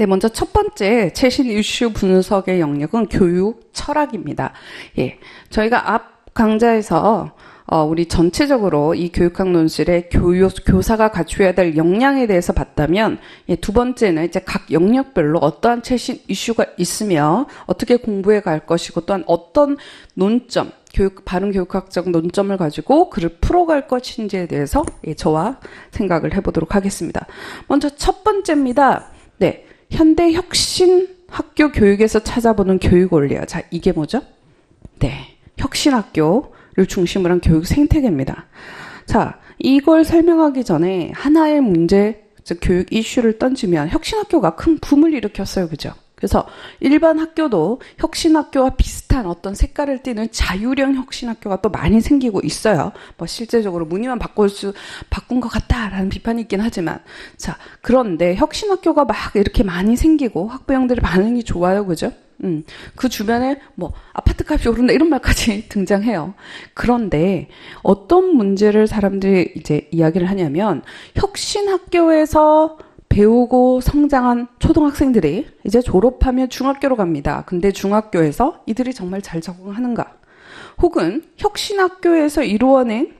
네, 먼저 첫 번째 최신 이슈 분석의 영역은 교육 철학입니다. 예, 저희가 앞 강좌에서 우리 전체적으로 이 교육학 논술의 교사가 갖춰야 될 역량에 대해서 봤다면, 예, 두 번째는 이제 각 영역별로 어떠한 최신 이슈가 있으며 어떻게 공부해 갈 것이고 또한 어떤 논점, 바른 교육학적 논점을 가지고 그를 풀어갈 것인지에 대해서, 예, 저와 생각을 해보도록 하겠습니다. 먼저 첫 번째입니다. 네, 현대 혁신 학교 교육에서 찾아보는 교육 원리요. 자, 이게 뭐죠? 네, 혁신 학교. 를 중심으로 한 교육 생태계입니다. 자, 이걸 설명하기 전에 하나의 문제, 즉 교육 이슈를 던지면 혁신학교가 큰 붐을 일으켰어요. 그죠? 그래서 일반 학교도 혁신학교와 비슷한 어떤 색깔을 띠는 자유형 혁신학교가 또 많이 생기고 있어요. 뭐 실제적으로 문의만 바꾼 것 같다라는 비판이 있긴 하지만, 자, 그런데 혁신학교가 막 이렇게 많이 생기고 학부형들의 반응이 좋아요. 그죠? 그 주변에 뭐 아파트 값이 오른다 이런 말까지 등장해요. 그런데 어떤 문제를 사람들이 이제 이야기를 하냐면, 혁신학교에서 배우고 성장한 초등학생들이 이제 졸업하면 중학교로 갑니다. 근데 중학교에서 이들이 정말 잘 적응하는가? 혹은 혁신학교에서 이루어낸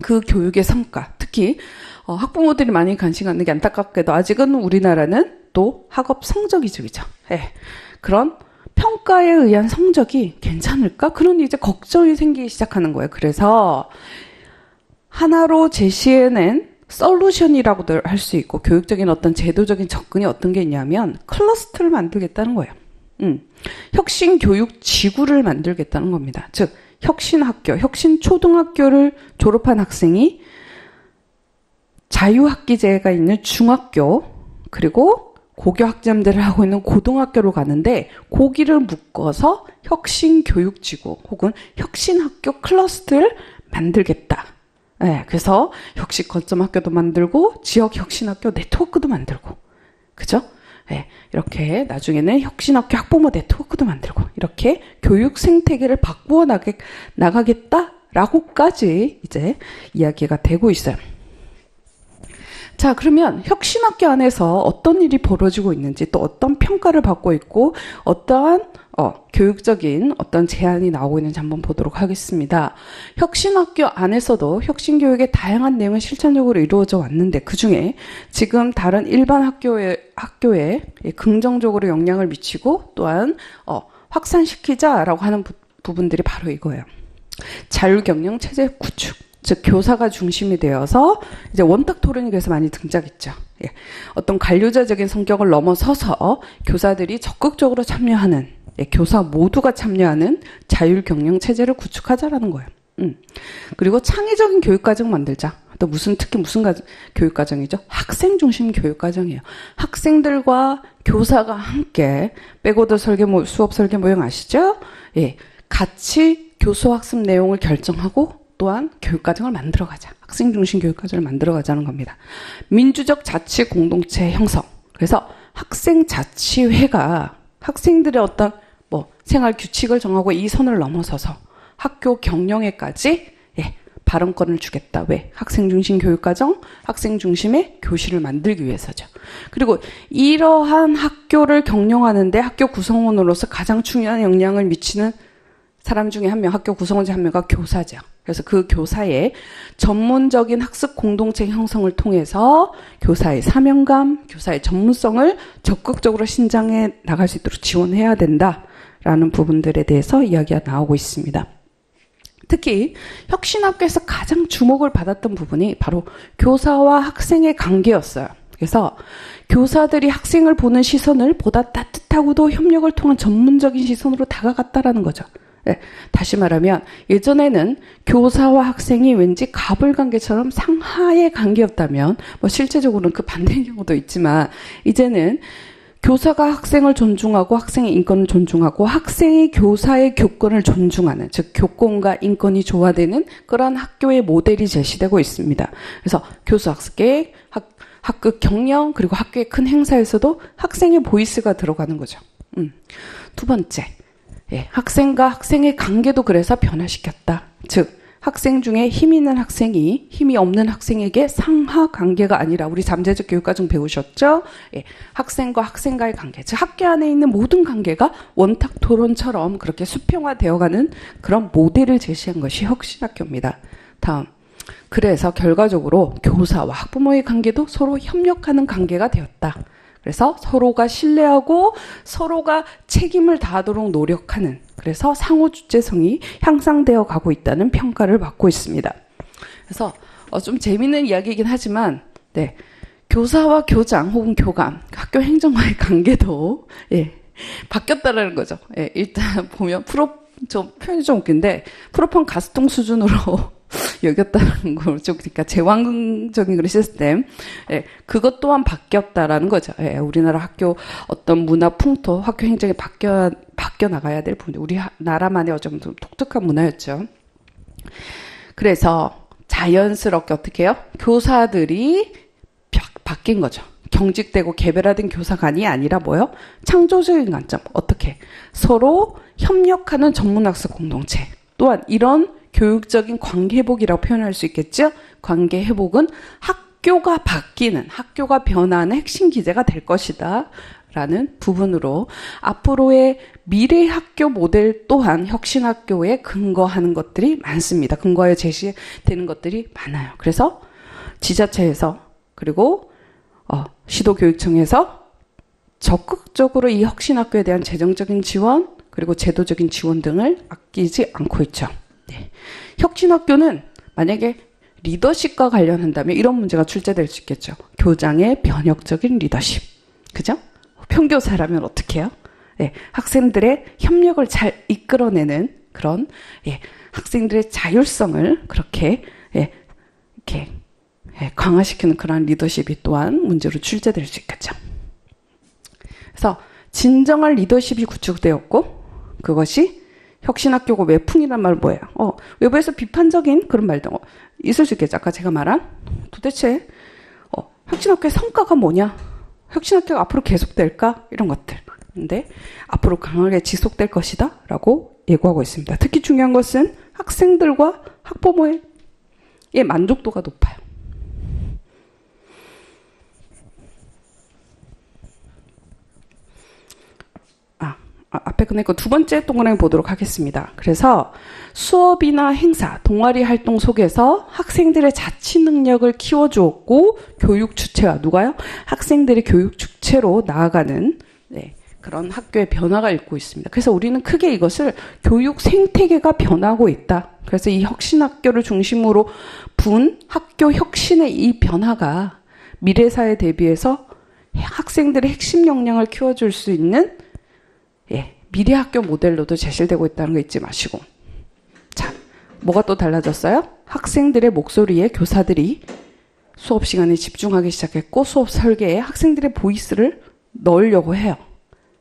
그 교육의 성과, 특히 학부모들이 많이 관심 갖는 게 안타깝게도 아직은 우리나라는 또 학업 성적 위주이죠. 예. 그런 평가에 의한 성적이 괜찮을까? 그런 이제 걱정이 생기기 시작하는 거예요. 그래서 하나로 제시해낸 솔루션이라고도 할 수 있고, 교육적인 어떤 제도적인 접근이 어떤 게 있냐면 클러스터를 만들겠다는 거예요. 혁신교육 지구를 만들겠다는 겁니다. 즉 혁신학교, 혁신초등학교를 졸업한 학생이 자유학기제가 있는 중학교, 그리고 고교 학점들을 하고 있는 고등학교로 가는데, 고기를 묶어서 혁신교육지구 혹은 혁신학교 클러스터를 만들겠다. 네, 그래서 혁신 거점 학교도 만들고 지역 혁신학교 네트워크도 만들고, 그죠? 네, 이렇게 나중에는 혁신학교 학부모 네트워크도 만들고, 이렇게 교육 생태계를 바꾸어 나가겠다라고까지 이제 이야기가 되고 있어요. 자, 그러면 혁신학교 안에서 어떤 일이 벌어지고 있는지, 또 어떤 평가를 받고 있고 어떠한 교육적인 어떤 제안이 나오고 있는지 한번 보도록 하겠습니다. 혁신학교 안에서도 혁신교육의 다양한 내용은 실천적으로 이루어져 왔는데, 그중에 지금 다른 일반 학교에 긍정적으로 영향을 미치고 또한 확산시키자라고 하는 부분들이 바로 이거예요. 자율경영 체제 구축. 즉 교사가 중심이 되어서 이제 원탁 토론이 그래서 많이 등장했죠. 예. 어떤 관료자적인 성격을 넘어서서 교사들이 적극적으로 참여하는, 예, 교사 모두가 참여하는 자율 경영 체제를 구축하자라는 거예요. 그리고 창의적인 교육 과정 만들자. 또 특히 무슨 교육 과정이죠? 학생 중심 교육 과정이에요. 학생들과 교사가 함께 백오더 수업 설계 모형 아시죠? 예. 같이 교수 학습 내용을 결정하고 또한 교육과정을 만들어가자. 학생 중심 교육과정을 만들어가자는 겁니다. 민주적 자치 공동체 형성. 그래서 학생자치회가 학생들의 어떤 생활 규칙을 정하고 이 선을 넘어서서 학교 경영에까지, 예, 발언권을 주겠다. 왜? 학생 중심 교육과정, 학생 중심의 교실을 만들기 위해서죠. 그리고 이러한 학교를 경영하는데 학교 구성원으로서 가장 중요한 영향을 미치는 사람 중에 한 명, 학교 구성원 중 한 명가 교사죠. 그래서 그 교사의 전문적인 학습 공동체 형성을 통해서 교사의 사명감, 교사의 전문성을 적극적으로 신장해 나갈 수 있도록 지원해야 된다라는 부분들에 대해서 이야기가 나오고 있습니다. 특히 혁신학교에서 가장 주목을 받았던 부분이 바로 교사와 학생의 관계였어요. 그래서 교사들이 학생을 보는 시선을 보다 따뜻하고도 협력을 통한 전문적인 시선으로 다가갔다라는 거죠. 네, 다시 말하면 예전에는 교사와 학생이 왠지 갑을관계처럼 상하의 관계였다면, 실제적으로는 그 반대의 경우도 있지만, 이제는 교사가 학생을 존중하고 학생의 인권을 존중하고 학생이 교사의 교권을 존중하는, 즉 교권과 인권이 조화되는 그러한 학교의 모델이 제시되고 있습니다. 그래서 교수 학습계획, 학급 경영, 그리고 학교의 큰 행사에서도 학생의 보이스가 들어가는 거죠. 두 번째, 예, 학생과 학생의 관계도 그래서 변화시켰다. 즉 학생 중에 힘 있는 학생이 힘이 없는 학생에게 상하 관계가 아니라 우리 잠재적 교육과정 배우셨죠? 예, 학생과 학생과의 관계, 즉 학교 안에 있는 모든 관계가 원탁 토론처럼 그렇게 수평화되어가는 그런 모델을 제시한 것이 혁신학교입니다. 다음, 그래서 결과적으로 교사와 학부모의 관계도 서로 협력하는 관계가 되었다. 그래서 서로가 신뢰하고 서로가 책임을 다하도록 노력하는, 그래서 상호 주체성이 향상되어 가고 있다는 평가를 받고 있습니다. 그래서 좀 재미있는 이야기이긴 하지만, 네, 교사와 교장 혹은 교감, 학교 행정과의 관계도 바뀌었다라는 거죠. 일단 보면 좀 표현이 좀 웃긴데 프로판 가스통 수준으로 여겼다는 걸 좀, 그러니까 제왕적인 그런 시스템, 그것 또한 바뀌었다라는 거죠. 우리나라 학교 어떤 문화 풍토, 학교 행정이 바뀌어 나가야 될 부분들, 우리 나라만의 어좀 독특한 문화였죠. 그래서 자연스럽게 어떻게 해요? 교사들이 바뀐 거죠. 경직되고 개별화된 교사관이 아니라 뭐요? 창조적인 관점. 어떻게? 서로 협력하는 전문학습 공동체. 또한 이런 교육적인 관계 회복이라고 표현할 수 있겠죠? 관계 회복은 학교가 바뀌는, 학교가 변화하는 핵심 기제가 될 것이다 라는 부분으로 앞으로의 미래 학교 모델 또한 혁신학교에 근거하는 것들이 많습니다. 근거에 제시되는 것들이 많아요. 그래서 지자체에서 그리고 시도교육청에서 적극적으로 이 혁신학교에 대한 재정적인 지원 그리고 제도적인 지원 등을 아끼지 않고 있죠. 네. 혁신학교는 만약에 리더십과 관련한다면 이런 문제가 출제될 수 있겠죠. 교장의 변혁적인 리더십. 그죠? 평교사라면 어떻게 해요? 학생들의 협력을 잘 이끌어내는 그런 학생들의 자율성을 그렇게 이렇게 강화시키는 그런 리더십이 또한 문제로 출제될 수 있겠죠. 그래서 진정한 리더십이 구축되었고 그것이 혁신학교고 외풍이란 말 뭐예요? 외부에서 비판적인 그런 말도 있을 수 있겠죠. 아까 제가 말한 도대체 혁신학교의 성과가 뭐냐? 혁신학교가 앞으로 계속될까? 이런 것들. 근데 앞으로 강하게 지속될 것이다 라고 예고하고 있습니다. 특히 중요한 것은 학생들과 학부모의 만족도가 높아요. 앞에 끝냈고 두 번째 동그라미 보도록 하겠습니다. 그래서 수업이나 행사, 동아리 활동 속에서 학생들의 자치 능력을 키워주었고 교육 주체와 누가요? 학생들이 교육 주체로 나아가는 그런 학교의 변화가 있고 있습니다. 그래서 우리는 크게 이것을 교육 생태계가 변하고 있다. 그래서 이 혁신학교를 중심으로 분 학교 혁신의 이 변화가 미래사회 대비해서 학생들의 핵심 역량을 키워줄 수 있는 미래 학교 모델로도 제시되고 있다는 거 잊지 마시고. 자, 뭐가 또 달라졌어요? 학생들의 목소리에 교사들이 수업 시간에 집중하기 시작했고 수업 설계에 학생들의 보이스를 넣으려고 해요.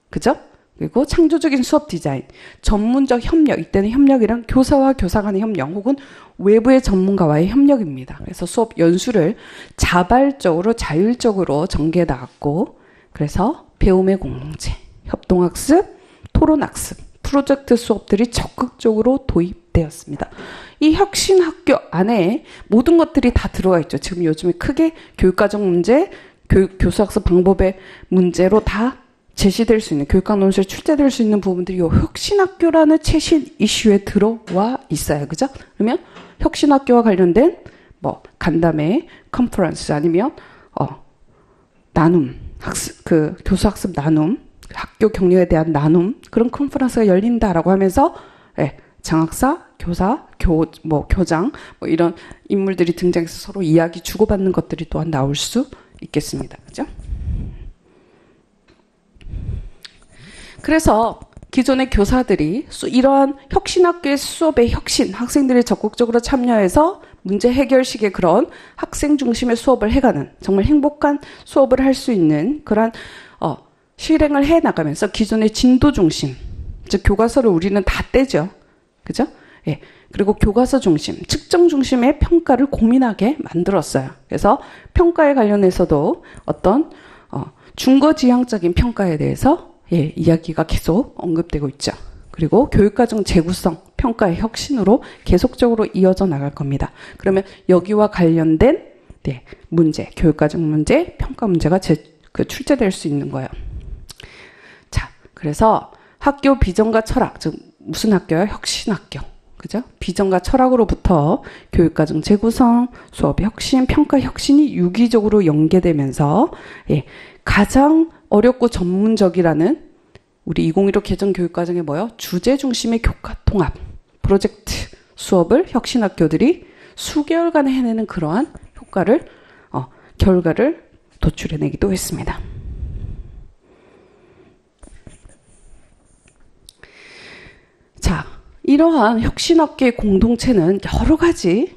그죠? 그리고 창조적인 수업 디자인, 전문적 협력, 이때는 협력이란 교사와 교사 간의 협력 혹은 외부의 전문가와의 협력입니다. 그래서 수업 연수를 자발적으로 자율적으로 전개해 나갔고 그래서 배움의 공동체, 협동학습, 토론학습, 프로젝트 수업들이 적극적으로 도입되었습니다. 이 혁신학교 안에 모든 것들이 다 들어가 있죠. 지금 요즘에 크게 교육과정 문제, 교수학습 방법의 문제로 다 제시될 수 있는, 교육학 논술에 출제될 수 있는 부분들이 이 혁신학교라는 최신 이슈에 들어와 있어요. 그죠? 그러면 혁신학교와 관련된 간담회, 컨퍼런스 아니면 나눔, 교수학습 나눔, 학교 격려에 대한 나눔, 그런 컨퍼런스가 열린다라고 하면서 장학사, 교사, 교장 이런 인물들이 등장해서 서로 이야기 주고받는 것들이 또한 나올 수 있겠습니다. 그죠? 그래서 기존의 교사들이 이러한 혁신학교의 수업의 혁신, 학생들이 적극적으로 참여해서 문제 해결식의 그런 학생 중심의 수업을 해가는 정말 행복한 수업을 할 수 있는 그런 실행을 해 나가면서 기존의 진도 중심, 즉 교과서를 우리는 다 떼죠. 그죠? 그리고 교과서 중심, 측정 중심의 평가를 고민하게 만들었어요. 그래서 평가에 관련해서도 어떤 중거지향적인 평가에 대해서 이야기가 계속 언급되고 있죠. 그리고 교육과정 재구성, 평가의 혁신으로 계속적으로 이어져 나갈 겁니다. 그러면 여기와 관련된 문제, 교육과정 문제, 평가 문제가 출제될 수 있는 거예요. 자, 그래서 학교 비전과 철학, 즉 무슨 학교요? 혁신학교. 그죠? 비전과 철학으로부터 교육과정 재구성, 수업 혁신, 평가 혁신이 유기적으로 연계되면서 가장 어렵고 전문적이라는 우리 2015 개정 교육과정의 뭐요? 주제 중심의 교과 통합, 프로젝트 수업을 혁신학교들이 수개월간에 해내는 그러한 결과를 도출해내기도 했습니다. 자, 이러한 혁신학교의 공동체는 여러 가지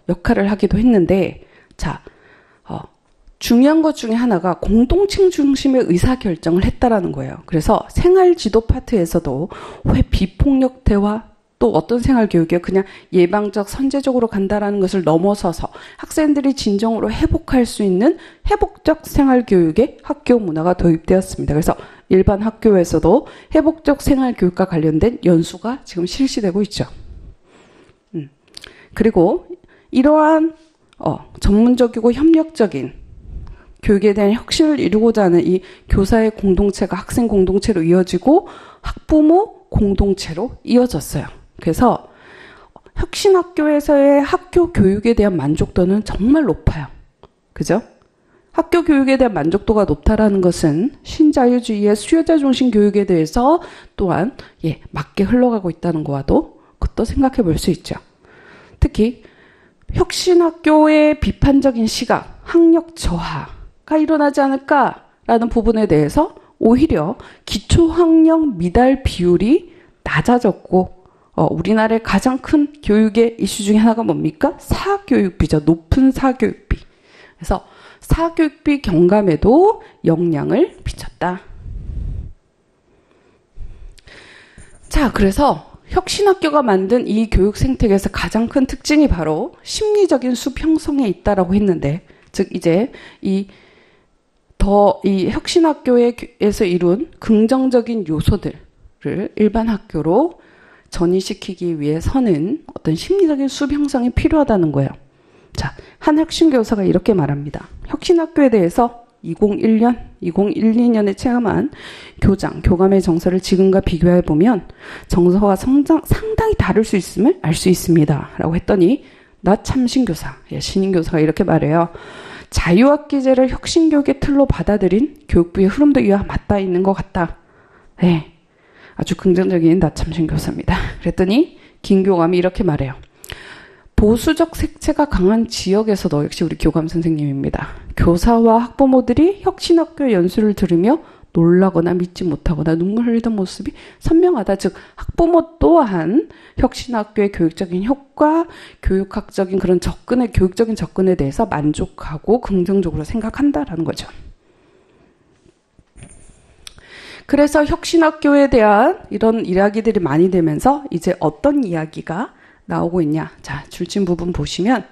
역할을 하기도 했는데, 자, 중요한 것 중에 하나가 공동체 중심의 의사결정을 했다라는 거예요. 그래서 생활지도 파트에서도 비폭력 대화, 또 어떤 생활교육이요? 그냥 예방적, 선제적으로 간다라는 것을 넘어서서 학생들이 진정으로 회복할 수 있는 회복적 생활교육의 학교 문화가 도입되었습니다. 그래서 일반 학교에서도 회복적 생활교육과 관련된 연수가 지금 실시되고 있죠. 그리고 이러한 전문적이고 협력적인 교육에 대한 혁신을 이루고자 하는 이 교사의 공동체가 학생 공동체로 이어지고 학부모 공동체로 이어졌어요. 그래서 혁신학교에서의 학교 교육에 대한 만족도는 정말 높아요. 그죠? 학교 교육에 대한 만족도가 높다라는 것은 신자유주의의 수요자 중심 교육에 대해서 또한 맞게 흘러가고 있다는 거와도 그것도 생각해 볼 수 있죠. 특히 혁신학교의 비판적인 시각, 학력 저하가 일어나지 않을까라는 부분에 대해서 오히려 기초학력 미달 비율이 낮아졌고 우리나라의 가장 큰 교육의 이슈 중에 하나가 뭡니까? 사교육비죠. 높은 사교육비. 그래서 사교육비 경감에도 영향을 미쳤다. 자, 그래서 혁신학교가 만든 이 교육 생태계에서 가장 큰 특징이 바로 심리적인 숲 형성에 있다라고 했는데, 즉 이제 이 혁신학교에서 이룬 긍정적인 요소들을 일반 학교로 전이시키기 위해서는 어떤 심리적인 숲 형성이 필요하다는 거예요. 자, 한 혁신교사가 이렇게 말합니다. 혁신학교에 대해서 2001년, 2012년에 체험한 교감의 정서를 지금과 비교해보면 정서와 상당히 다를 수 있음을 알 수 있습니다. 라고 했더니 나 참신교사, 신인교사가 이렇게 말해요. 자유학기제를 혁신교육의 틀로 받아들인 교육부의 흐름도 이와 맞닿아 있는 것 같다. 네, 아주 긍정적인 나참신교사입니다. 그랬더니 김교감이 이렇게 말해요. 보수적 색채가 강한 지역에서도 역시 우리 교감 선생님입니다. 교사와 학부모들이 혁신학교 연수를 들으며 놀라거나 믿지 못하거나 눈물 흘리던 모습이 선명하다. 즉 학부모 또한 혁신학교의 교육적인 효과, 교육학적인 그런 교육적인 접근에 대해서 만족하고 긍정적으로 생각한다라는 거죠. 그래서 혁신학교에 대한 이런 이야기들이 많이 되면서 이제 어떤 이야기가 나오고 있냐. 자, 줄진 부분 보시면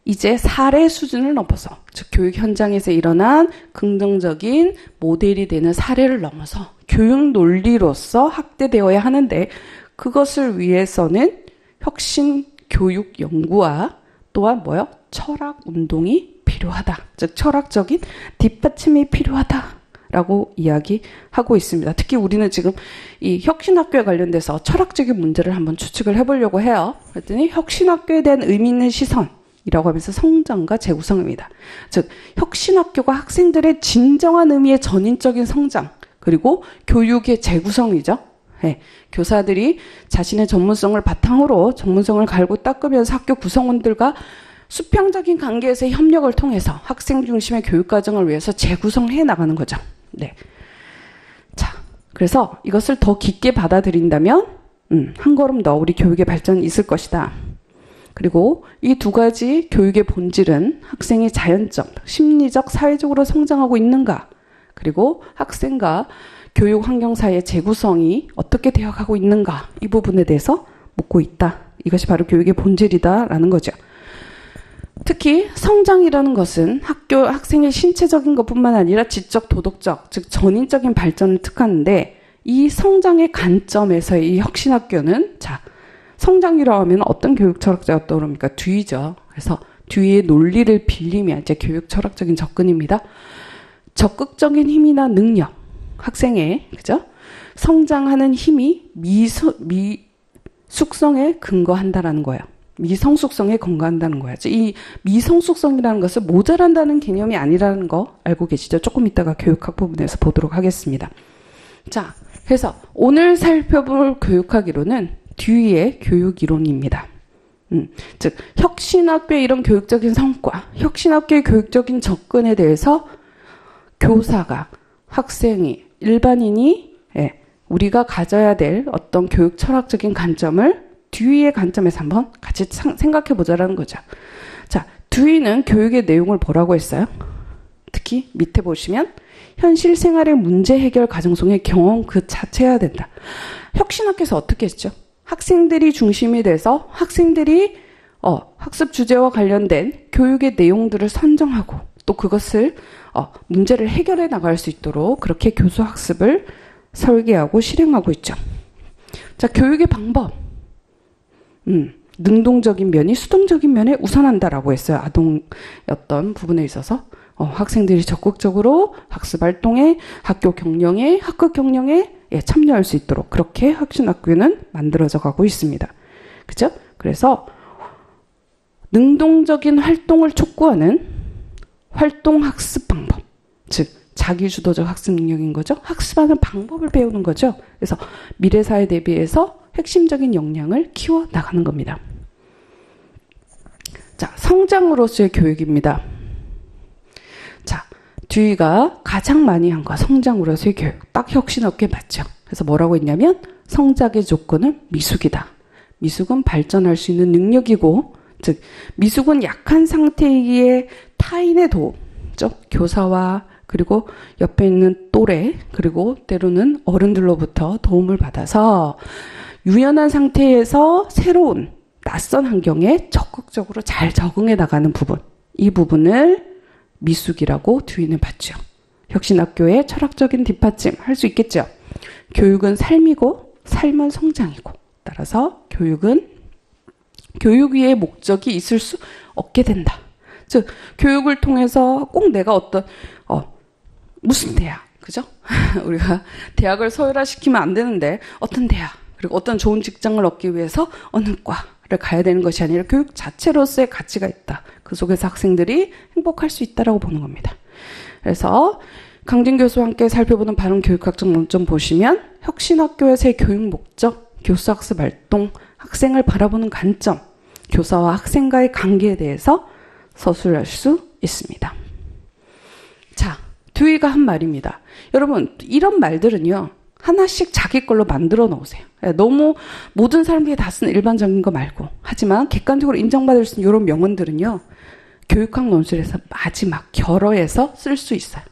이제 사례 수준을 넘어서, 즉 교육 현장에서 일어난 긍정적인 모델이 되는 사례를 넘어서 교육 논리로서 확대되어야 하는데, 그것을 위해서는 혁신 교육 연구와 또한 뭐요? 철학 운동이 필요하다. 즉 철학적인 뒷받침이 필요하다. 라고 이야기하고 있습니다. 특히 우리는 지금 이 혁신학교에 관련돼서 철학적인 문제를 한번 추측을 해보려고 해요. 그랬더니 혁신학교에 대한 의미 있는 시선이라고 하면서 성장과 재구성입니다. 즉 혁신학교가 학생들의 진정한 의미의 전인적인 성장, 그리고 교육의 재구성이죠. 네, 교사들이 자신의 전문성을 바탕으로 전문성을 갈고 닦으면서 학교 구성원들과 수평적인 관계에서의 협력을 통해서 학생 중심의 교육과정을 위해서 재구성해 나가는 거죠. 네. 자, 그래서 이것을 더 깊게 받아들인다면, 한 걸음 더 우리 교육의 발전이 있을 것이다. 그리고 이 두 가지 교육의 본질은 학생이 자연적, 심리적, 사회적으로 성장하고 있는가, 그리고 학생과 교육 환경 사이의 재구성이 어떻게 되어가고 있는가, 이 부분에 대해서 묻고 있다. 이것이 바로 교육의 본질이다라는 거죠. 특히 성장이라는 것은 학생의 신체적인 것뿐만 아니라 지적, 도덕적, 즉 전인적인 발전을 뜻하는데, 이 성장의 관점에서의 이 혁신학교는 자, 성장이라고 하면 어떤 교육 철학자가 떠오릅니까? 듀이죠. 그래서 듀이의 논리를 빌리면 이제 교육 철학적인 접근입니다. 적극적인 힘이나 능력, 학생의 그죠? 성장하는 힘이 미숙성에 근거한다라는 거예요. 미성숙성에 근거한다는 거예요. 이 미성숙성이라는 것은 모자란다는 개념이 아니라는 거 알고 계시죠? 조금 이따가 교육학 부분에서 보도록 하겠습니다. 자, 그래서 오늘 살펴볼 교육학 이론은 듀이의 교육이론입니다. 즉 혁신학교의 이런 교육적인 성과, 혁신학교의 교육적인 접근에 대해서 교사가, 학생이, 일반인이 우리가 가져야 될 어떤 교육 철학적인 관점을 듀이의 관점에서 한번 같이 생각해 보자라는 거죠. 자, 듀이는 교육의 내용을 뭐라고 했어요? 특히 밑에 보시면 현실 생활의 문제 해결 과정 속의 경험 그 자체여야 된다. 혁신학교에서 어떻게 했죠? 학생들이 중심이 돼서 학생들이 학습 주제와 관련된 교육의 내용들을 선정하고 또 그것을 문제를 해결해 나갈 수 있도록 그렇게 교수 학습을 설계하고 실행하고 있죠. 자, 교육의 방법. 능동적인 면이 수동적인 면에 우선한다라고 했어요. 아동였던 부분에 있어서. 학생들이 적극적으로 학습 활동에, 학교 경영에, 학급 경영에 참여할 수 있도록 그렇게 혁신학교는 만들어져 가고 있습니다. 그죠? 그래서 능동적인 활동을 촉구하는 활동 학습 방법. 즉, 자기주도적 학습 능력인 거죠. 학습하는 방법을 배우는 거죠. 그래서 미래 사회 대비해서 핵심적인 역량을 키워 나가는 겁니다. 자, 성장으로서의 교육입니다. 자, 듀이가 가장 많이 한 거 성장으로서의 교육. 딱 혁신업계 맞죠. 그래서 뭐라고 했냐면 성장의 조건은 미숙이다. 미숙은 발전할 수 있는 능력이고, 즉 미숙은 약한 상태이기에 타인의 도움, 교사와 그리고 옆에 있는 또래, 그리고 때로는 어른들로부터 도움을 받아서 유연한 상태에서 새로운 낯선 환경에 적극적으로 잘 적응해 나가는 부분, 이 부분을 미숙이라고 듀이는 봤죠. 혁신학교의 철학적인 뒷받침 할 수 있겠죠. 교육은 삶이고 삶은 성장이고, 따라서 교육은 교육 위에 목적이 있을 수 없게 된다. 즉 교육을 통해서 꼭 내가 어떤 무슨 대학, 그죠? 우리가 대학을 서열화시키면 안 되는데 어떤 대학, 그리고 어떤 좋은 직장을 얻기 위해서 어느 과를 가야 되는 것이 아니라 교육 자체로서의 가치가 있다. 그 속에서 학생들이 행복할 수 있다라고 보는 겁니다. 그래서 강진 교수와 함께 살펴보는 바른 교육학적 논점 보시면 혁신학교에서의 교육 목적, 교수학습 활동, 학생을 바라보는 관점, 교사와 학생과의 관계에 대해서 서술할 수 있습니다. 자, 듀이가 한 말입니다. 여러분, 이런 말들은요, 하나씩 자기 걸로 만들어 놓으세요. 너무 모든 사람들이 다 쓰는 일반적인 거 말고. 하지만 객관적으로 인정받을 수 있는 이런 명언들은요, 교육학 논술에서 마지막 결어에서 쓸 수 있어요.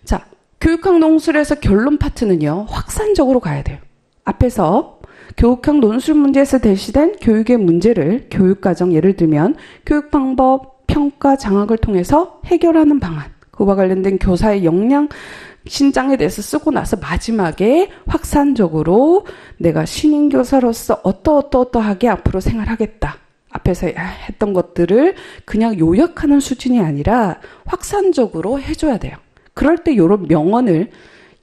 자, 교육학 논술에서 결론 파트는요, 확산적으로 가야 돼요. 앞에서 교육학 논술 문제에서 제시된 교육의 문제를 교육과정, 예를 들면 교육 방법, 평가, 장학을 통해서 해결하는 방안, 그와 관련된 교사의 역량 신장에 대해서 쓰고 나서 마지막에 확산적으로 내가 신임 교사로서 어떠하게 앞으로 생활하겠다. 앞에서 했던 것들을 그냥 요약하는 수준이 아니라 확산적으로 해줘야 돼요. 그럴 때 이런 명언을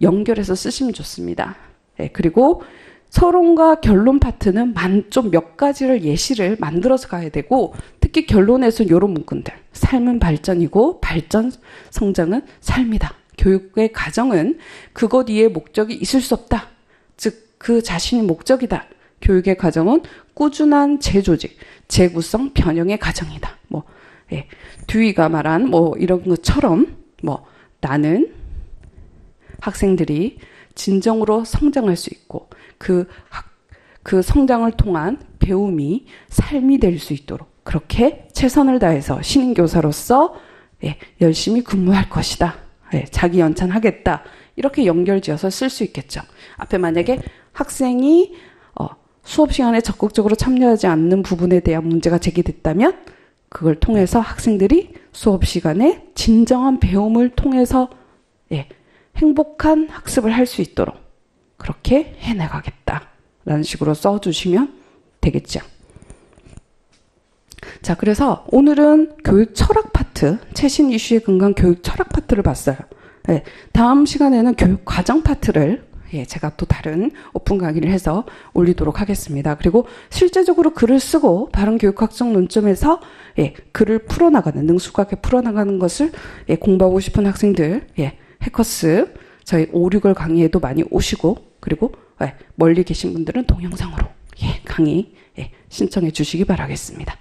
연결해서 쓰시면 좋습니다. 네, 그리고 서론과 결론 파트는 좀 몇 가지를 예시를 만들어서 가야 되고, 특히 결론에서는 이런 문구들. 삶은 발전이고 발전, 성장은 삶이다. 교육의 과정은 그것 이외의 목적이 있을 수 없다. 즉 그 자신이 목적이다. 교육의 과정은 꾸준한 재조직, 재구성, 변형의 과정이다. 듀이가 말한 이런 것처럼 나는 학생들이 진정으로 성장할 수 있고 그 성장을 통한 배움이 삶이 될 수 있도록 그렇게 최선을 다해서 신임교사로서 열심히 근무할 것이다. 자기 연찬하겠다. 이렇게 연결지어서 쓸 수 있겠죠. 앞에 만약에 학생이 수업 시간에 적극적으로 참여하지 않는 부분에 대한 문제가 제기됐다면 그걸 통해서 학생들이 수업 시간에 진정한 배움을 통해서 행복한 학습을 할 수 있도록 그렇게 해나가겠다 라는 식으로 써주시면 되겠죠. 자, 그래서 오늘은 교육 철학 파트, 최신 이슈에 근거한 교육 철학 파트를 봤어요. 네, 다음 시간에는 교육 과정 파트를 제가 또 다른 오픈 강의를 해서 올리도록 하겠습니다. 그리고 실제적으로 글을 쓰고 바른 교육학적 논점에서 글을 풀어나가는, 능숙하게 풀어나가는 것을 공부하고 싶은 학생들, 해커스 저희 5, 6월 강의에도 많이 오시고, 그리고 멀리 계신 분들은 동영상으로 강의 신청해 주시기 바라겠습니다.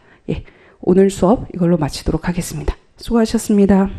오늘 수업 이걸로 마치도록 하겠습니다. 수고하셨습니다.